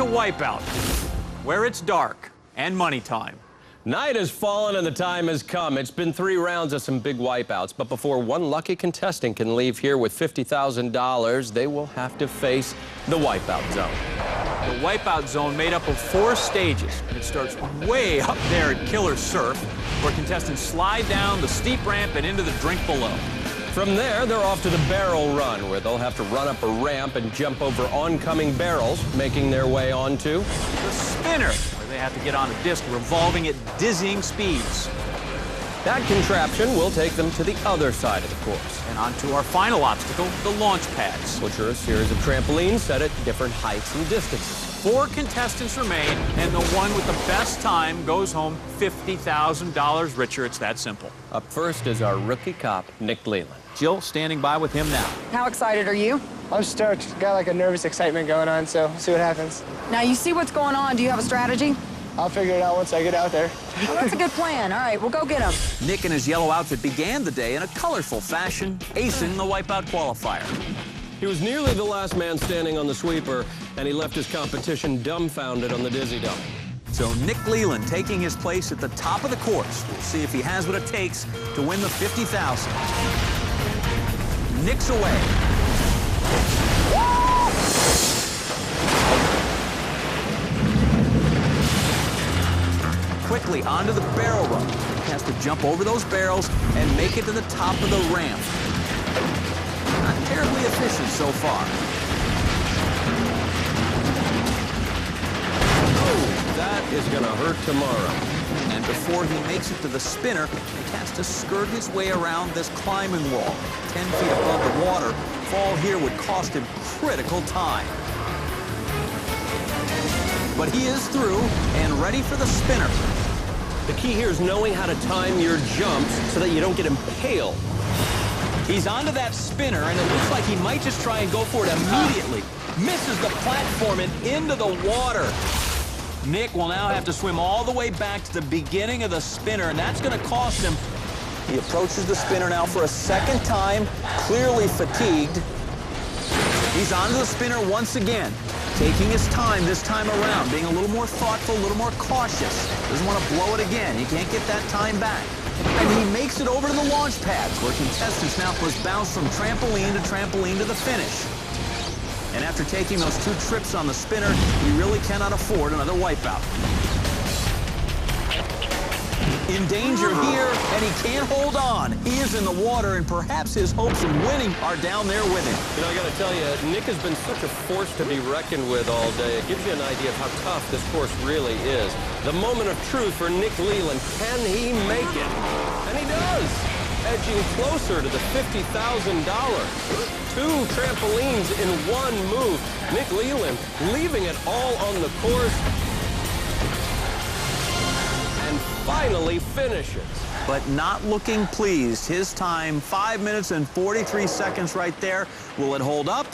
Wipeout, where it's dark and money time. Night has fallen and the time has come. It's been 3 rounds of some big wipeouts, but before one lucky contestant can leave here with $50,000, they will have to face the Wipeout Zone. The Wipeout Zone made up of 4 stages, and it starts way up there at Killer Surf, where contestants slide down the steep ramp and into the drink below. From there, they're off to the barrel run, where they'll have to run up a ramp and jump over oncoming barrels, making their way onto the spinner, where they have to get on a disc revolving at dizzying speeds. That contraption will take them to the other side of the course. And onto our final obstacle, the launch pads, which are a series of trampolines set at different heights and distances. 4 contestants remain, and the one with the best time goes home $50,000 richer. It's that simple. Up first is our rookie cop, Nick Leland. Jill standing by with him now. How excited are you? I'm stoked. Got like a nervous excitement going on, so see what happens. Now you see what's going on. Do you have a strategy? I'll figure it out once I get out there. Well, that's a good plan. All right, we'll go get him. Nick in his yellow outfit began the day in a colorful fashion, acing the Wipeout qualifier. He was nearly the last man standing on the sweeper, and he left his competition dumbfounded on the dizzy dump. So Nick Leland taking his place at the top of the course. We'll see if he has what it takes to win the $50,000. Nick's away. Quickly onto the barrel run. He has to jump over those barrels and make it to the top of the ramp. Not terribly efficient so far. Oh, that is going to hurt tomorrow. And before he makes it to the spinner, he has to skirt his way around this climbing wall. 10 feet above the water, fall here would cost him critical time. But he is through and ready for the spinner. The key here is knowing how to time your jumps so that you don't get impaled. He's onto that spinner, and it looks like he might just try and go for it immediately. Misses the platform and into the water. Nick will now have to swim all the way back to the beginning of the spinner, and that's going to cost him. He approaches the spinner now for a second time, clearly fatigued. He's onto the spinner once again, taking his time this time around, being a little more thoughtful, a little more cautious. Doesn't want to blow it again. You can't get that time back. And he makes it over to the launch pads, where contestants now must bounce from trampoline to the finish. And after taking those 2 trips on the spinner, he really cannot afford another wipeout. In danger here, and he can't hold on. He is in the water, and perhaps his hopes of winning are down there with him. You know, I got to tell you, Nick has been such a force to be reckoned with all day. It gives you an idea of how tough this course really is. The moment of truth for Nick Leland. Can he make it? And he does, edging closer to the $50,000. 2 trampolines in 1 move. Nick Leland leaving it all on the course. And finally finishes. But not looking pleased. His time, 5 minutes and 43 seconds right there. Will it hold up?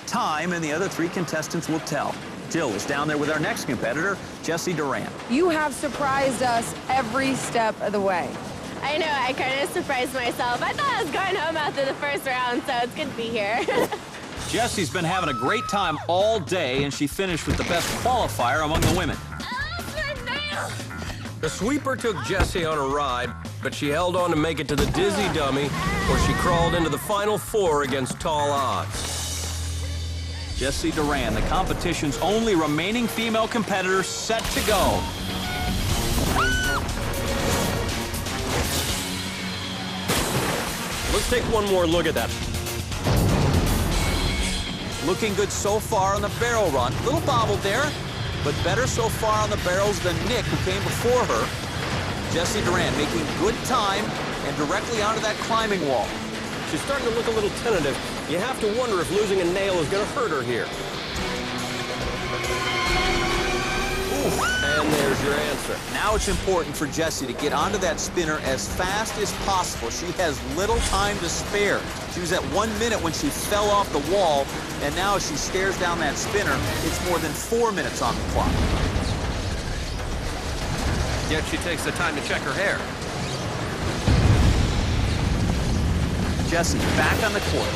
Time, and the other 3 contestants will tell. Jill is down there with our next competitor, Jessie Duran. You have surprised us every step of the way. I know, I kind of surprised myself. I thought I was going home after the first round, so it's good to be here. Jessie's been having a great time all day, and she finished with the best qualifier among the women. The sweeper took Jessie on a ride, but she held on to make it to the dizzy dummy, where she crawled into the final 4 against tall odds. Jessie Duran, the competition's only remaining female competitor, set to go. Let's take one more look at that. Looking good so far on the barrel run. A little bobbled there, but better so far on the barrels than Nick, who came before her. Jessie Duran making good time and directly onto that climbing wall. She's starting to look a little tentative. You have to wonder if losing a nail is going to hurt her here. And there's your answer. Now it's important for Jessie to get onto that spinner as fast as possible. She has little time to spare. She was at 1 minute when she fell off the wall, and now as she stares down that spinner, it's more than 4 minutes on the clock. Yet she takes the time to check her hair. Jessie back on the court.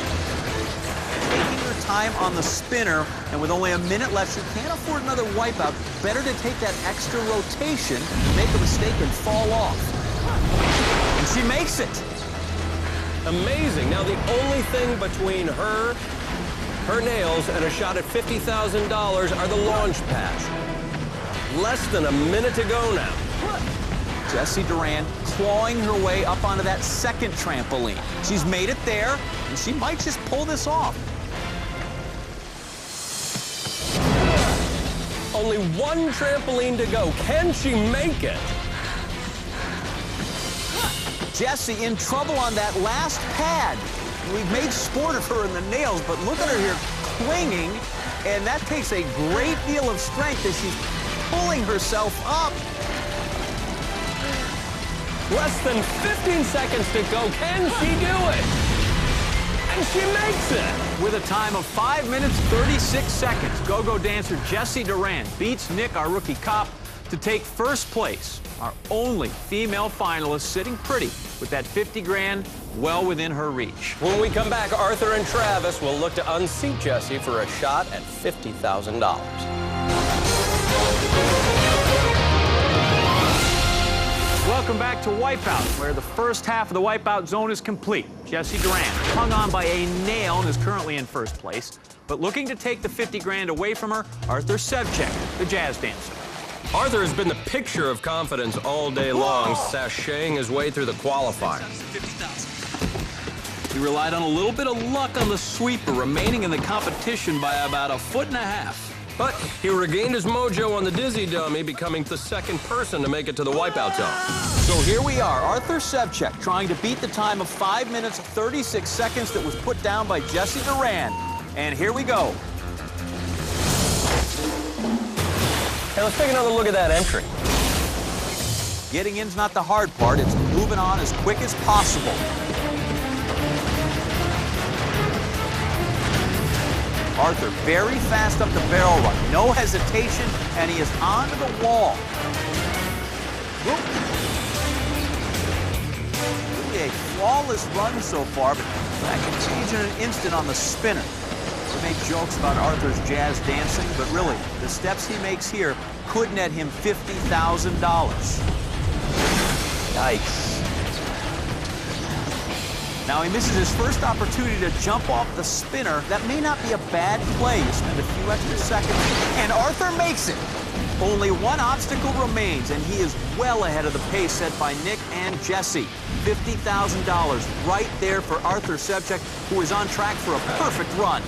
Taking her time on the spinner, and with only a minute left, she can't afford another wipeout. Better to take that extra rotation, make a mistake, and fall off. And she makes it. Amazing. Now, the only thing between her nails and a shot at $50,000 are the launch pads. Less than a minute to go now. Jessie Durand clawing her way up onto that second trampoline. She's made it there, and she might just pull this off. Only one trampoline to go. Can she make it? Jessie in trouble on that last pad. We've made sport of her in the nails, but look at her here clinging, and that takes a great deal of strength as she's pulling herself up. Less than 15 seconds to go. Can she do it? And she makes it. With a time of 5 minutes, 36 seconds, go-go dancer Jessie Durand beats Nick, our rookie cop, to take first place. Our only female finalist sitting pretty with that 50 grand well within her reach. When we come back, Arthur and Travis will look to unseat Jessie for a shot at $50,000. Welcome back to Wipeout, where the first half of the Wipeout zone is complete. Jessie Durand hung on by a nail and is currently in first place. But looking to take the 50 grand away from her, Arthur Sevcek, the jazz dancer. Arthur has been the picture of confidence all day long, sashaying his way through the qualifier. He relied on a little bit of luck on the sweeper, remaining in the competition by about 1.5 feet. But he regained his mojo on the dizzy dummy, becoming the second person to make it to the wipeout zone. So here we are, Arthur Sevcek trying to beat the time of 5 minutes, 36 seconds that was put down by Jessie Durand. And here we go. Hey, let's take another look at that entry. Getting in's not the hard part, it's moving on as quick as possible. Arthur very fast up the barrel run, no hesitation, and he is onto the wall. Whoop. Really a flawless run so far, but that can change in an instant on the spinner. We make jokes about Arthur's jazz dancing, but really, the steps he makes here could net him $50,000. Yikes. Now he misses his first opportunity to jump off the spinner. That may not be a bad play. You spend a few extra seconds, and Arthur makes it. Only one obstacle remains, and he is well ahead of the pace set by Nick and Jessie. $50,000 right there for Arthur Sevcek, who is on track for a perfect run.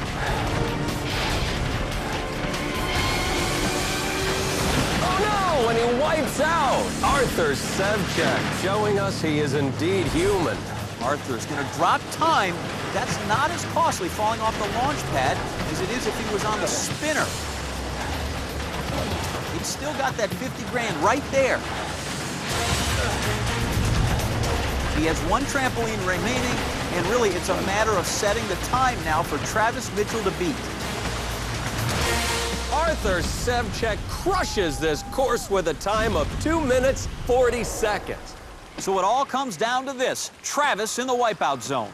Oh no, and he wipes out. Arthur Sevcek showing us he is indeed human. Arthur's going to drop time. That's not as costly falling off the launch pad as it is if he was on the spinner. He's still got that 50 grand right there. He has one trampoline remaining, and really it's a matter of setting the time now for Travis Mitchell to beat. Arthur Sevcek crushes this course with a time of 2 minutes, 40 seconds. So it all comes down to this. Travis in the wipeout zone.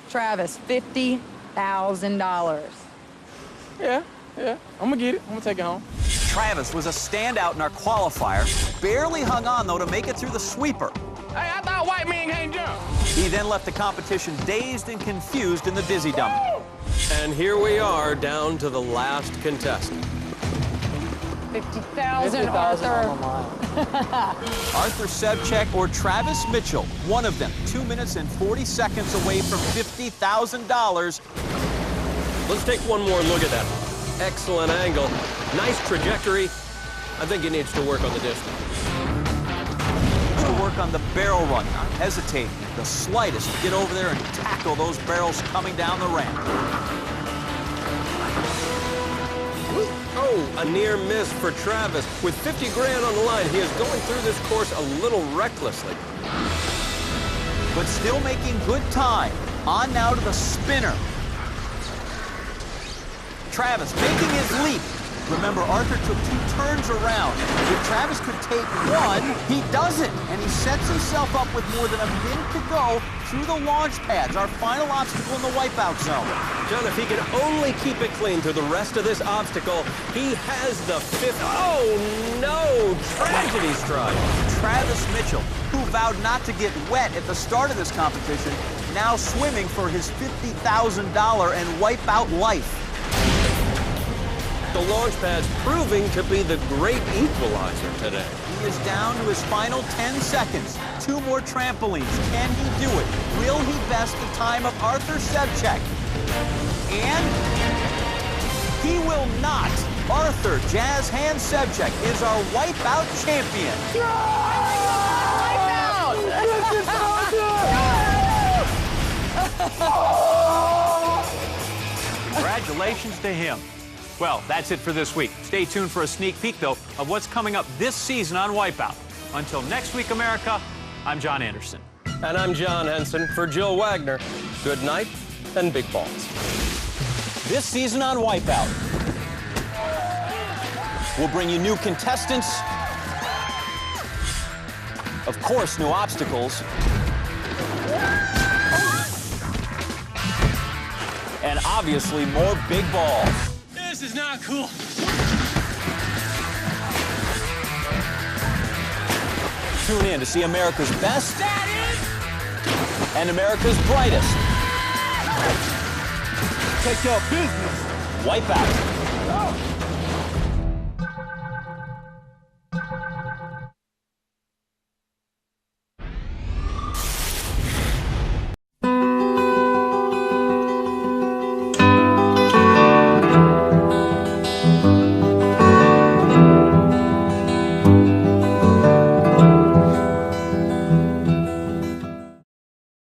Travis, $50,000. Yeah, I'm gonna get it. I'm gonna take it home. Travis was a standout in our qualifier. Barely hung on, though, to make it through the sweeper. Hey, I thought white men can't jump. He then left the competition dazed and confused in the dizzy dummy. And here we are down to the last contestant. $50,000, Arthur. Arthur Sevcek or Travis Mitchell, one of them, 2 minutes and 40 seconds away from $50,000. Let's take one more look at that. Excellent angle. Nice trajectory. I think he needs to work on the distance. To work on the barrel run, not hesitating the slightest to get over there and tackle those barrels coming down the ramp. Oh, a near miss for Travis. With 50 grand on the line, he is going through this course a little recklessly. But still making good time. On now to the spinner. Travis making his leap. Remember, Arthur took 2 turns around. If Travis could take 1, he doesn't. And he sets himself up with more than a minute to go through the launch pads, our final obstacle in the wipeout zone. John, if he can only keep it clean through the rest of this obstacle, he has the 5th. Oh, no! Tragedy strike. Travis Mitchell, who vowed not to get wet at the start of this competition, now swimming for his $50,000 and wipeout life. The launch pad's proving to be the great equalizer today. He is down to his final 10 seconds. 2 more trampolines. Can he do it? Will he best the time of Arthur Sevchek? And he will not. Arthur Jazz Hand Sevchek is our wipeout champion. Congratulations to him. Well, that's it for this week. Stay tuned for a sneak peek, though, of what's coming up this season on Wipeout. Until next week, America, I'm John Anderson. And I'm John Henson. For Jill Wagner, good night and big balls. This season on Wipeout, we'll bring you new contestants, of course, new obstacles, and obviously more big balls. This is not cool. Tune in to see America's best and America's brightest. Take care of business. Wipeout.